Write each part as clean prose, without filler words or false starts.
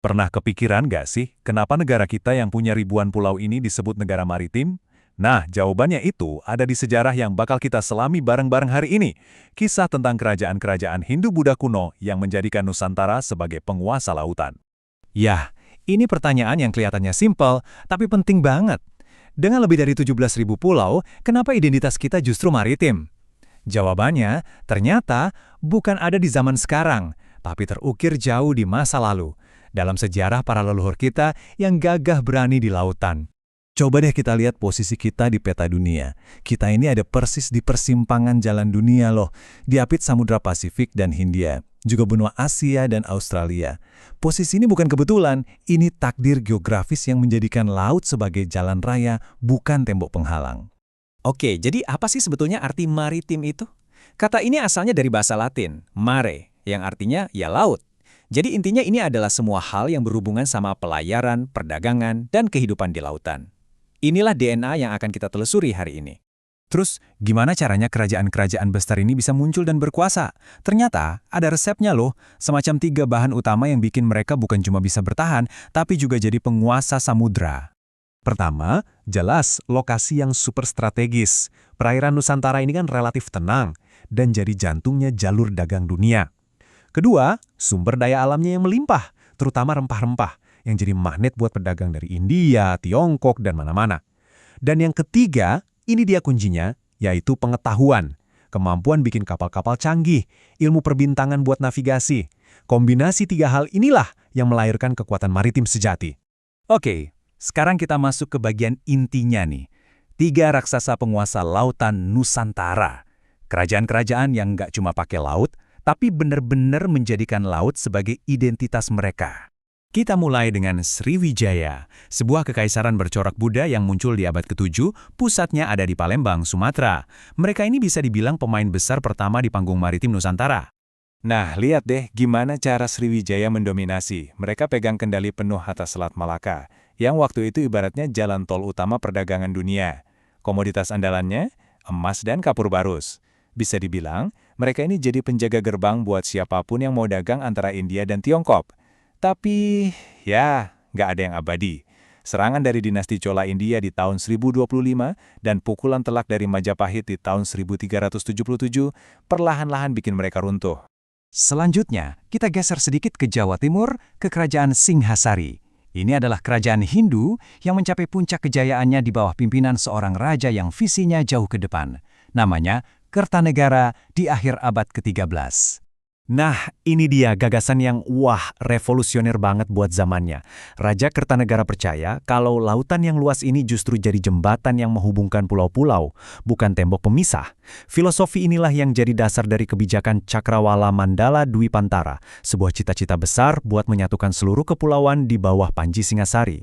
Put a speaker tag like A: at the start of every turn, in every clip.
A: Pernah kepikiran nggak sih, kenapa negara kita yang punya ribuan pulau ini disebut negara maritim? Nah, jawabannya itu ada di sejarah yang bakal kita selami bareng-bareng hari ini. Kisah tentang kerajaan-kerajaan Hindu-Buddha kuno yang menjadikan Nusantara sebagai penguasa lautan.
B: Yah, ini pertanyaan yang kelihatannya simpel, tapi penting banget. Dengan lebih dari 17.000 pulau, kenapa identitas kita justru maritim? Jawabannya, ternyata bukan ada di zaman sekarang, tapi terukir jauh di masa lalu, dalam sejarah para leluhur kita yang gagah berani di lautan. Coba deh kita lihat posisi kita di peta dunia. Kita ini ada persis di persimpangan jalan dunia loh, diapit Samudra Pasifik dan Hindia, juga benua Asia dan Australia. Posisi ini bukan kebetulan, ini takdir geografis yang menjadikan laut sebagai jalan raya, bukan tembok penghalang. Oke, jadi apa sih sebetulnya arti maritim itu? Kata ini asalnya dari bahasa Latin, mare, yang artinya ya laut. Jadi intinya ini adalah semua hal yang berhubungan sama pelayaran, perdagangan, dan kehidupan di lautan. Inilah DNA yang akan kita telusuri hari ini. Terus, gimana caranya kerajaan-kerajaan besar ini bisa muncul dan berkuasa? Ternyata, ada resepnya loh, semacam 3 bahan utama yang bikin mereka bukan cuma bisa bertahan, tapi juga jadi penguasa samudra. Pertama, jelas lokasi yang super strategis. Perairan Nusantara ini kan relatif tenang, dan jadi jantungnya jalur dagang dunia. Kedua, sumber daya alamnya yang melimpah, terutama rempah-rempah, yang jadi magnet buat pedagang dari India, Tiongkok, dan mana-mana. Dan yang ketiga, ini dia kuncinya, yaitu pengetahuan. Kemampuan bikin kapal-kapal canggih, ilmu perbintangan buat navigasi. Kombinasi 3 hal inilah yang melahirkan kekuatan maritim sejati. Oke, sekarang kita masuk ke bagian intinya nih. 3 raksasa penguasa lautan Nusantara. Kerajaan-kerajaan yang nggak cuma pakai laut, tapi benar-benar menjadikan laut sebagai identitas mereka. Kita mulai dengan Sriwijaya, sebuah kekaisaran bercorak Buddha yang muncul di abad ke-7, pusatnya ada di Palembang, Sumatera. Mereka ini bisa dibilang pemain besar pertama di panggung maritim Nusantara. Nah, lihat deh gimana cara Sriwijaya mendominasi. Mereka pegang kendali penuh atas Selat Malaka, yang waktu itu ibaratnya jalan tol utama perdagangan dunia. Komoditas andalannya, emas dan kapur barus. Bisa dibilang, mereka ini jadi penjaga gerbang buat siapapun yang mau dagang antara India dan Tiongkok. Tapi, ya, nggak ada yang abadi. Serangan dari dinasti Chola India di tahun 1025 dan pukulan telak dari Majapahit di tahun 1377 perlahan-lahan bikin mereka runtuh. Selanjutnya, kita geser sedikit ke Jawa Timur, ke Kerajaan Singhasari. Ini adalah kerajaan Hindu yang mencapai puncak kejayaannya di bawah pimpinan seorang raja yang visinya jauh ke depan. Namanya Kertanegara di akhir abad ke-13. Nah, ini dia gagasan yang revolusioner banget buat zamannya. Raja Kertanegara percaya kalau lautan yang luas ini justru jadi jembatan yang menghubungkan pulau-pulau, bukan tembok pemisah. Filosofi inilah yang jadi dasar dari kebijakan Cakrawala Mandala Dwipantara, sebuah cita-cita besar buat menyatukan seluruh kepulauan di bawah Panji Singasari.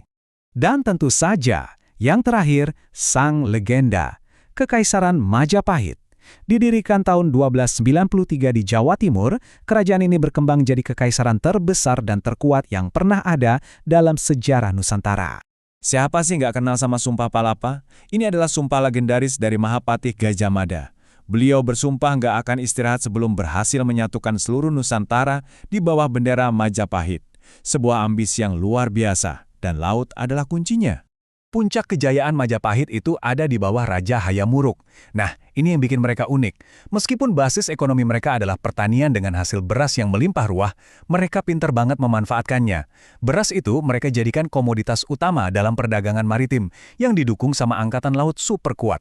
B: Dan tentu saja, yang terakhir, sang legenda, Kekaisaran Majapahit. Didirikan tahun 1293 di Jawa Timur, kerajaan ini berkembang jadi kekaisaran terbesar dan terkuat yang pernah ada dalam sejarah Nusantara. Siapa sih nggak kenal sama Sumpah Palapa? Ini adalah sumpah legendaris dari Mahapatih Gajah Mada. Beliau bersumpah nggak akan istirahat sebelum berhasil menyatukan seluruh Nusantara di bawah bendera Majapahit. Sebuah ambisi yang luar biasa, dan laut adalah kuncinya. Puncak kejayaan Majapahit itu ada di bawah Raja Hayamuruk. Nah, ini yang bikin mereka unik. Meskipun basis ekonomi mereka adalah pertanian dengan hasil beras yang melimpah ruah, mereka pintar banget memanfaatkannya. Beras itu mereka jadikan komoditas utama dalam perdagangan maritim, yang didukung sama angkatan laut super kuat.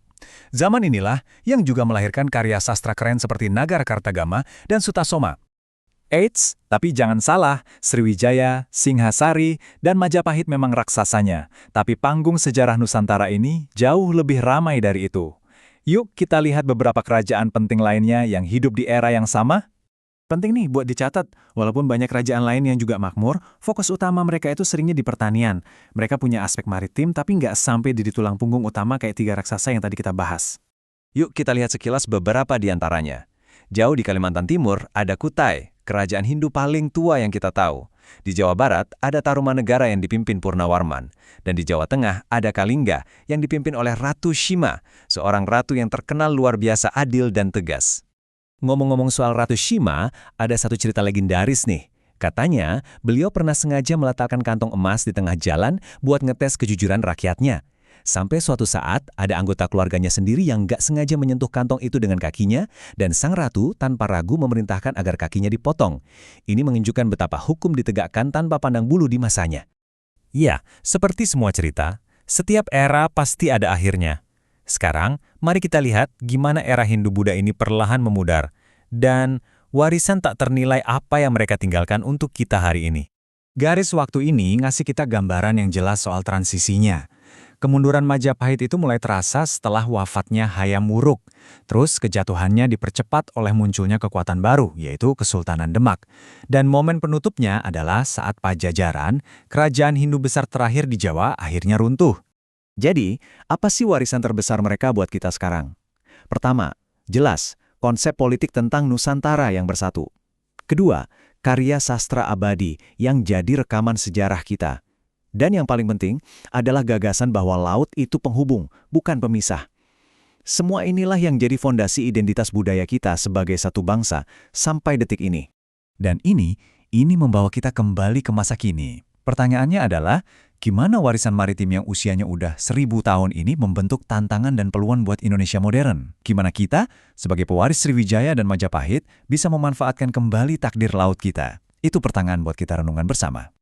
B: Zaman inilah yang juga melahirkan karya sastra keren seperti Nagarakhartagama dan Sutasoma. Eits, tapi jangan salah, Sriwijaya, Singhasari, dan Majapahit memang raksasanya. Tapi panggung sejarah Nusantara ini jauh lebih ramai dari itu. Yuk kita lihat beberapa kerajaan penting lainnya yang hidup di era yang sama. Penting nih buat dicatat, walaupun banyak kerajaan lain yang juga makmur, fokus utama mereka itu seringnya di pertanian. Mereka punya aspek maritim tapi nggak sampai di tulang punggung utama kayak 3 raksasa yang tadi kita bahas. Yuk kita lihat sekilas beberapa di antaranya. Jauh di Kalimantan Timur ada Kutai, kerajaan Hindu paling tua yang kita tahu. Di Jawa Barat ada Tarumanegara yang dipimpin Purnawarman. Dan di Jawa Tengah ada Kalingga yang dipimpin oleh Ratu Shima, seorang ratu yang terkenal luar biasa adil dan tegas. Ngomong-ngomong soal Ratu Shima, ada satu cerita legendaris nih.
C: Katanya, beliau pernah sengaja meletakkan kantong emas di tengah jalan buat ngetes kejujuran rakyatnya. Sampai suatu saat, ada anggota keluarganya sendiri yang nggak sengaja menyentuh kantong itu dengan kakinya, dan sang ratu tanpa ragu memerintahkan agar kakinya dipotong. Ini menunjukkan betapa hukum ditegakkan tanpa pandang bulu di masanya.
B: Ya, seperti semua cerita, setiap era pasti ada akhirnya. Sekarang, mari kita lihat gimana era Hindu-Buddha ini perlahan memudar. Dan warisan tak ternilai apa yang mereka tinggalkan untuk kita hari ini. Garis waktu ini ngasih kita gambaran yang jelas soal transisinya. Kemunduran Majapahit itu mulai terasa setelah wafatnya Hayam Wuruk. Terus kejatuhannya dipercepat oleh munculnya kekuatan baru, yaitu Kesultanan Demak. Dan momen penutupnya adalah saat Pajajaran, kerajaan Hindu besar terakhir di Jawa, akhirnya runtuh. Jadi, apa sih warisan terbesar mereka buat kita sekarang? Pertama, jelas, konsep politik tentang Nusantara yang bersatu. Kedua, karya sastra abadi yang jadi rekaman sejarah kita. Dan yang paling penting adalah gagasan bahwa laut itu penghubung, bukan pemisah. Semua inilah yang jadi fondasi identitas budaya kita sebagai satu bangsa sampai detik ini. Dan ini membawa kita kembali ke masa kini. Pertanyaannya adalah, gimana warisan maritim yang usianya udah 1000 tahun ini membentuk tantangan dan peluang buat Indonesia modern? Gimana kita, sebagai pewaris Sriwijaya dan Majapahit, bisa memanfaatkan kembali takdir laut kita? Itu pertanyaan buat kita renungan bersama.